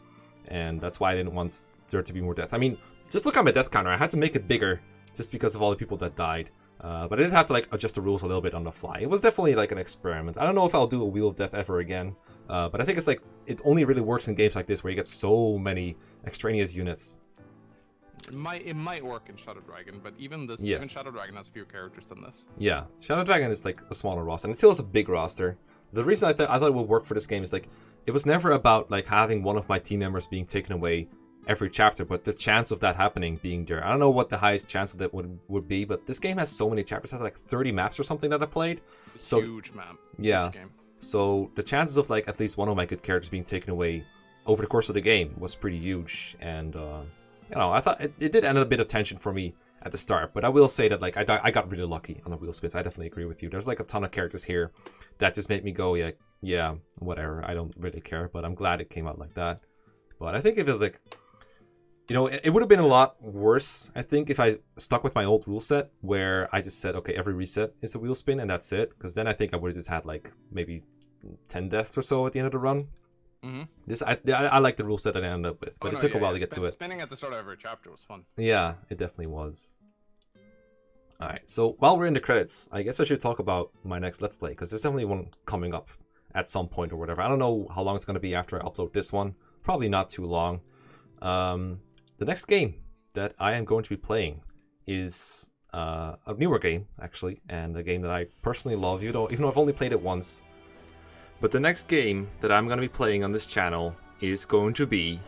And that's why I didn't want there to be more death. I mean, just look at my death counter. I had to make it bigger just because of all the people that died. But I did have to like adjust the rules a little bit on the fly. It was definitely like an experiment. I don't know if I'll do a Wheel of Death ever again. But I think it's like, it only really works in games like this where you get so many extraneous units. It might work in Shadow Dragon, but even Shadow Dragon has fewer characters than this. Yeah, Shadow Dragon is like a smaller roster, and it still has a big roster. The reason I thought it would work for this game is like, it was never about like having one of my team members being taken away every chapter, but the chance of that happening being there. I don't know what the highest chance of that would be, but this game has so many chapters. It has like 30 maps or something that I played. It's a huge map. Yeah, so the chances of like at least one of my good characters being taken away over the course of the game was pretty huge. And I thought it did end a bit of tension for me at the start, but I will say that like I got really lucky on the wheel spins. I definitely agree with you. There's like a ton of characters here that just made me go, yeah, whatever. I don't really care, but I'm glad it came out like that. But I think if it was like, it would have been a lot worse, I think, if I stuck with my old rule set where I just said, okay, every reset is a wheel spin and that's it. Because then I think I would have just had like maybe 10 deaths or so at the end of the run. Mm-hmm. I like the rule set that I ended up with, but it took a while to get to it. Spinning at the start of every chapter was fun. Yeah, it definitely was. Alright, so while we're in the credits, I guess I should talk about my next Let's Play, because there's definitely one coming up at some point or whatever. I don't know how long it's going to be after I upload this one. Probably not too long. The next game that I am going to be playing is a newer game, actually, and a game that I personally love, even though I've only played it once. But the next game that I'm going to be playing on this channel is going to be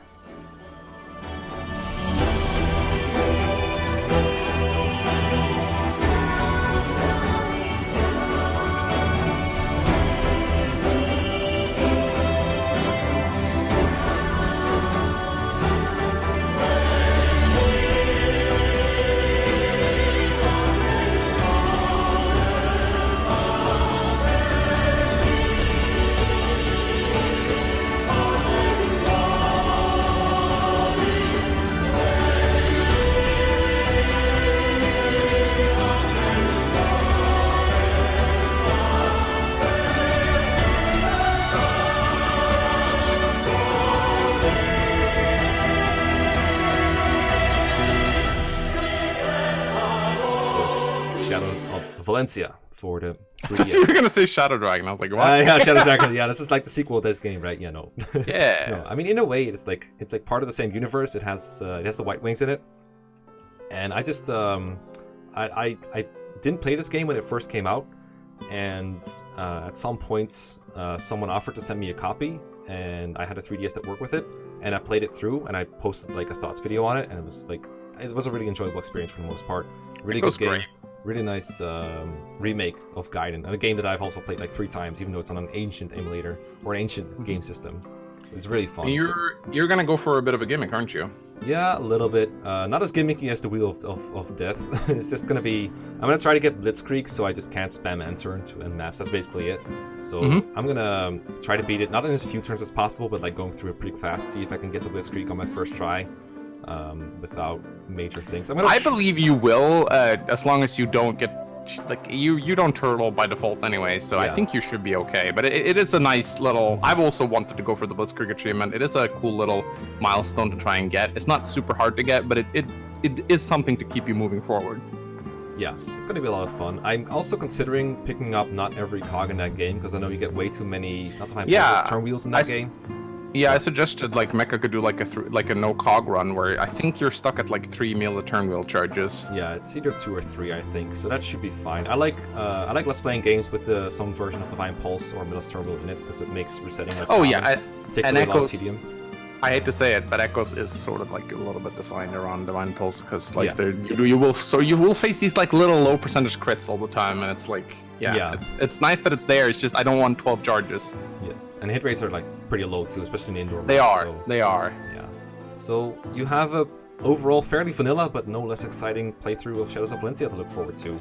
Shadows of Valencia for the 3DS. You were gonna say Shadow Dragon. I was like, what? Yeah, Shadow Dragon. Yeah, this is like the sequel to this game, right? Yeah, no. Yeah. No, I mean, in a way, it's like part of the same universe. It has the White Wings in it, and I just I didn't play this game when it first came out, and at some point someone offered to send me a copy, and I had a 3DS that worked with it, and I played it through, and I posted like a thoughts video on it, and it was a really enjoyable experience for the most part. Really good game. Great. Really nice remake of Gaiden, and a game that I've also played like 3 times, even though it's on an ancient emulator or an ancient game system. It's really fun. You're gonna go for a bit of a gimmick, aren't you? Yeah, a little bit. Not as gimmicky as the Wheel of Death. It's just gonna be... I'm gonna try to get Blitzkrieg, so I just can't spam enter in maps. That's basically it. So I'm gonna try to beat it, not in as few turns as possible, but like going through it pretty fast, see if I can get the Blitzkrieg on my first try. Without major things. I believe you will, as long as you don't get you don't turtle by default anyway. So yeah. I think you should be okay. But it is a nice little. I've also wanted to go for the Blitzkrieg achievement. It is a cool little milestone to try and get. It's not super hard to get, but it is something to keep you moving forward. Yeah, it's going to be a lot of fun. I'm also considering picking up not every cog in that game because I know you get way too many turn wheels in that game. Yeah, I suggested like Mekkah could do like a no cog run where I think you're stuck at like 3 melee turn wheel charges. Yeah, it's either 2 or 3, I think. So that should be fine. I like Let's Playing games with some version of Divine Pulse or Middle turn wheel in it because it makes resetting less common. Yeah, takes away a lot of tedium. I hate to say it, but Echoes is sort of like a little bit designed around Divine Pulse because like you will face these like little low percentage crits all the time, and it's like it's nice that it's there. It's just I don't want 12 charges. Yes, and hit rates are like pretty low too, especially in indoor. They are. Yeah. So you have a overall fairly vanilla but no less exciting playthrough of Shadows of Valencia to look forward to.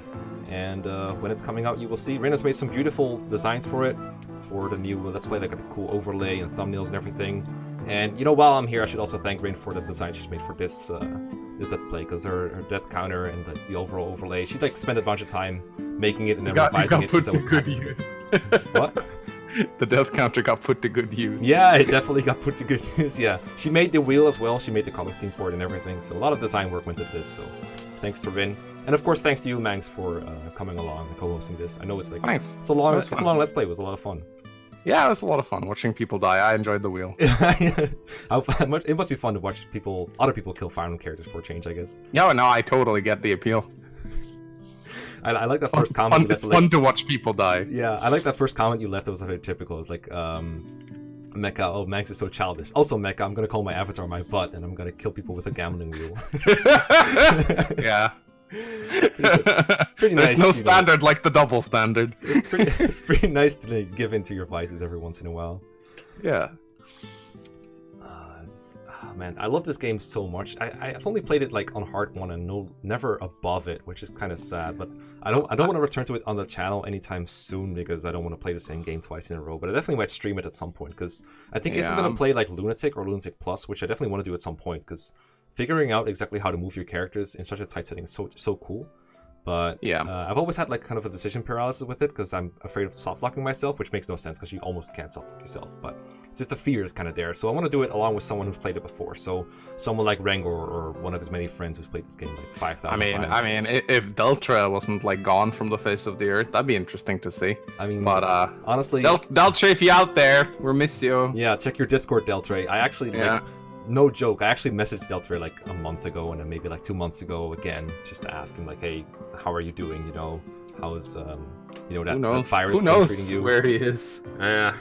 And when it's coming out, you will see Reina's made some beautiful designs for it, for the new Let's Play, like a cool overlay and thumbnails and everything. And while I'm here, I should also thank Rain for the design she's made for this Let's Play, because her death counter and the overall overlay, she like spent a bunch of time making it and then revising it. Put to good use. What? The death counter got put to good use. Yeah, it definitely got put to good use. Yeah, she made the wheel as well. She made the color scheme for it and everything. So a lot of design work went into this. So thanks to Rin, and of course thanks to you, Mangs, for coming along and co-hosting this. I know it's like it's a long Let's Play. It was a lot of fun. Yeah, it was a lot of fun watching people die. I enjoyed the wheel. It must be fun to watch other people kill Fire Emblem characters for a change, I guess. No, I totally get the appeal. I like the first comment you left. It's fun to watch people die. Yeah, I like that first comment you left. It was very typical. It was like, Mekkah, oh, Mangs is so childish. Also, Mekkah, I'm gonna call my avatar my butt, and I'm gonna kill people with a gambling wheel. Yeah. It's pretty nice. There's no standard like the double standards. It's pretty nice to give in to your vices every once in a while. Yeah. Man, I love this game so much. I've only played it like on hard 1 and never above it, which is kind of sad. But I don't want to return to it on the channel anytime soon because I don't want to play the same game twice in a row. But I definitely might stream it at some point because I think if I'm gonna play like Lunatic or Lunatic Plus, which I definitely want to do at some point, because figuring out exactly how to move your characters in such a tight setting is so cool. But I've always had like kind of a decision paralysis with it because I'm afraid of soft locking myself, which makes no sense because you almost can't soft lock yourself. But it's just the fear is kind of there. So I want to do it along with someone who's played it before. So someone like Rengor or one of his many friends who's played this game like 5,000 times. I mean, if Deltra wasn't like gone from the face of the earth, that'd be interesting to see. I mean, but honestly, Deltra, if you're out there, we miss you. Yeah, check your Discord, Deltra. I actually no joke, I actually messaged Deltra like a month ago and then maybe like 2 months ago again, just to ask him like, hey, how are you doing? How's that virus thing treating you? Where he is?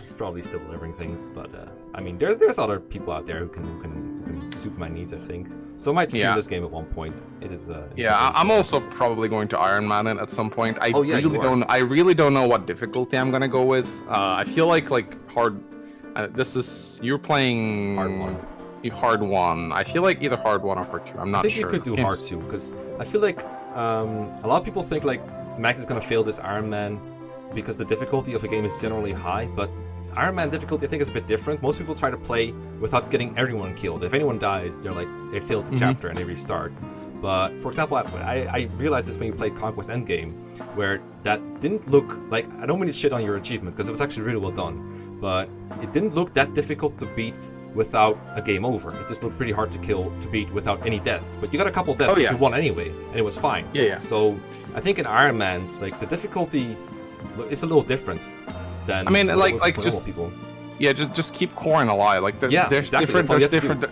He's probably still delivering things, but I mean, there's other people out there who can suit my needs, I think. So I might stream this game at one point. It is. I'm also probably going to Iron Man it at some point. I really don't know what difficulty I'm gonna go with. I feel like hard. You're playing hard 1. Hard 1. I feel like either hard 1 or hard 2. I'm not sure. I think you could do hard 2 because I feel like a lot of people think like Max is gonna fail this Iron Man because the difficulty of a game is generally high, but Iron Man difficulty I think is a bit different. Most people try to play without getting everyone killed. If anyone dies, they're like they failed the chapter and they restart. But for example, I realized this when you played Conquest Endgame, where that didn't look like, I don't mean to shit on your achievement because it was actually really well done, but it didn't look that difficult to beat without a game over. It just looked pretty hard to beat without any deaths. But you got a couple deaths, but you won anyway, and it was fine. Yeah. So I think in Iron Man's, like, the difficulty is a little different than just people. Yeah, just keep Corrin alive. Like there's exactly. different.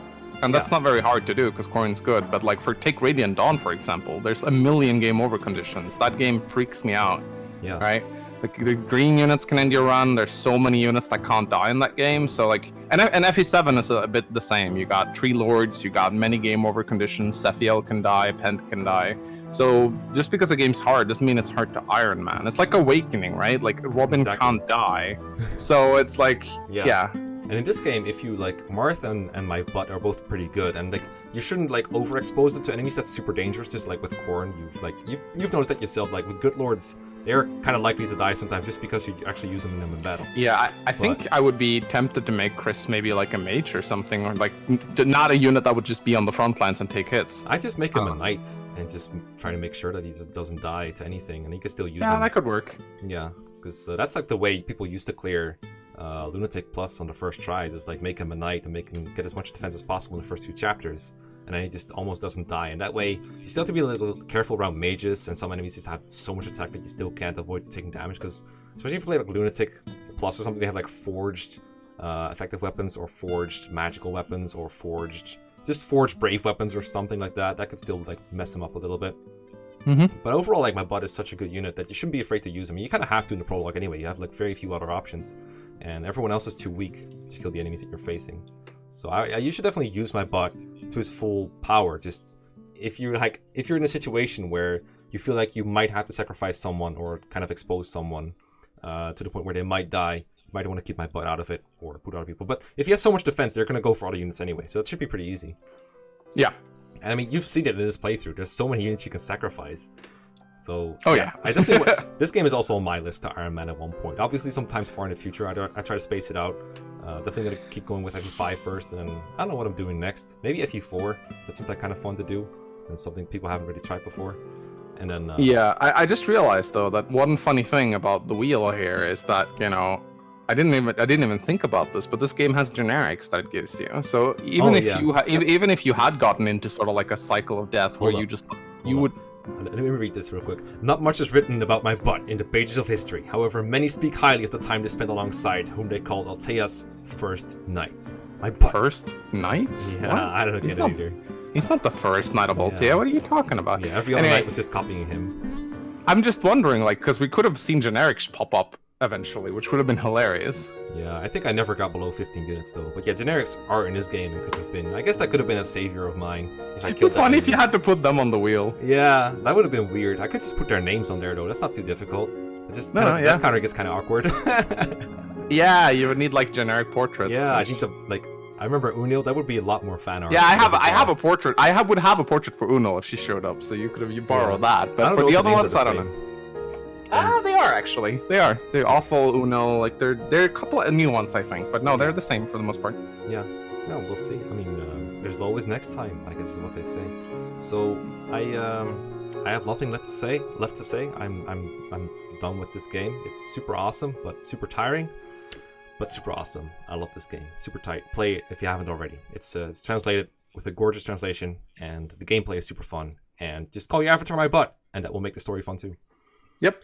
And that's not very hard to do because Corrin's good. But like take Radiant Dawn for example, there's a million game over conditions. That game freaks me out. Yeah. Right. Like the green units can end your run. There's so many units that can't die in that game. So like, and FE7 is a bit the same. You got Tree Lords. You got many game over conditions. Sephiel can die. Pent can die. So just because a game's hard doesn't mean it's hard to Iron Man. It's like Awakening, right? Like Robin can't die. So it's like, yeah. And in this game, if you like, Marth and my butt are both pretty good, and like you shouldn't like overexpose them to enemies. That's super dangerous. Just like with Corrin, you've noticed that yourself. Like with Good Lords, they're kind of likely to die sometimes just because you actually use them in battle. Yeah, I think I would be tempted to make Chris maybe like a mage or something, or like not a unit that would just be on the front lines and take hits. I just make him a knight and just try to make sure that he just doesn't die to anything, and he can still use him. Yeah, that could work. Yeah, because that's like the way people used to clear Lunatic Plus on the first tries, is like make him a knight and make him get as much defense as possible in the first 2 chapters, and then he just almost doesn't die. And that way, you still have to be a little careful around mages, and some enemies just have so much attack that you still can't avoid taking damage, because especially if you play like Lunatic Plus or something, they have like forged effective weapons, or forged magical weapons, or forged brave weapons or something like that. That could still like mess them up a little bit. But overall, like, my butt is such a good unit that you shouldn't be afraid to use him. You kind of have to in the prologue anyway. You have like very few other options, and everyone else is too weak to kill the enemies that you're facing. So you should definitely use my butt to his full power. Just if you're in a situation where you feel like you might have to sacrifice someone or kind of expose someone to the point where they might die, you might want to keep my butt out of it or put other people. But if he has so much defense, they're going to go for other units anyway. So it should be pretty easy. Yeah. And I mean, you've seen it in this playthrough. There's so many units you can sacrifice. So yeah. I definitely this game is also on my list to Iron Man at one point. Obviously, sometimes far in the future, I try to space it out. Definitely gonna keep going with FE5 first, and then I don't know what I'm doing next. Maybe FE4. That seems like kind of fun to do, and something people haven't really tried before. And then yeah, I just realized though that one funny thing about the wheel here is that, you know, I didn't even think about this, but this game has generics that it gives you. So even even if you had gotten into sort of like a cycle of death where you would. Let me read this real quick. Not much is written about my butt in the pages of history. However, many speak highly of the time they spent alongside whom they called Altea's first knight. My butt. First knight? Yeah, what? I don't get it either. He's not the first knight of Altea. What are you talking about? Yeah, every other knight was just copying him. I'm just wondering, like, because we could have seen generics pop up eventually, which would have been hilarious. Yeah, I think I never got below 15 units though. But yeah, generics are in this game and could have been. I guess that could have been a savior of mine. It'd be funny if you had to put them on the wheel. Yeah, that would have been weird. I could just put their names on there though. That's not too difficult. It's just that counter gets kind of awkward. Yeah, you would need like generic portraits. Yeah, I need to like. I remember Unil. That would be a lot more fan art. Yeah, I have a portrait. I would have a portrait for Unil if she showed up, so you could have borrow that. But for the other ones, I don't know. They are actually. They are. They're awful Uno. Like they're a couple of new ones, I think. But no, they're the same for the most part. Yeah. No, we'll see. I mean, there's always next time, I guess is what they say. So I have nothing left to say. I'm done with this game. It's super awesome, but super tiring. But super awesome. I love this game. Super tight. Play it if you haven't already. It's translated with a gorgeous translation, and the gameplay is super fun. And just call your avatar my butt, and that will make the story fun too. Yep.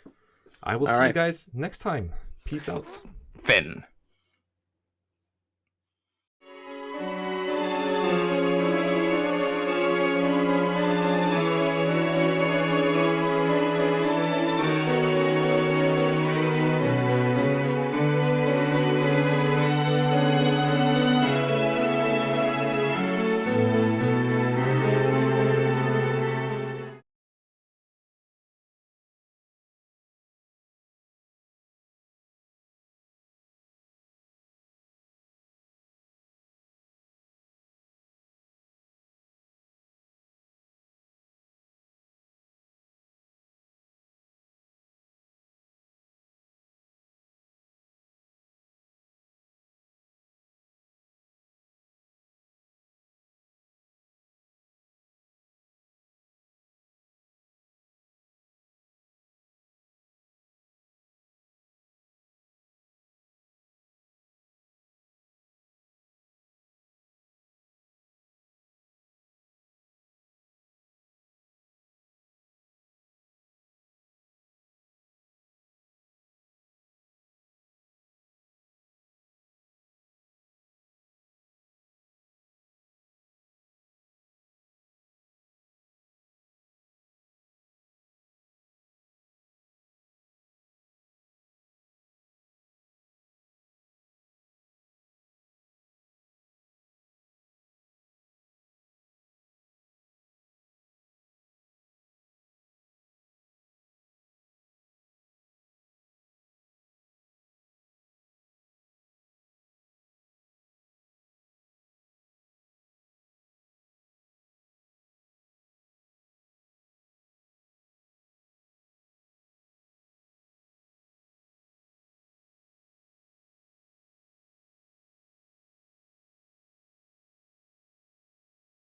I will see you guys next time. Peace out. Finn.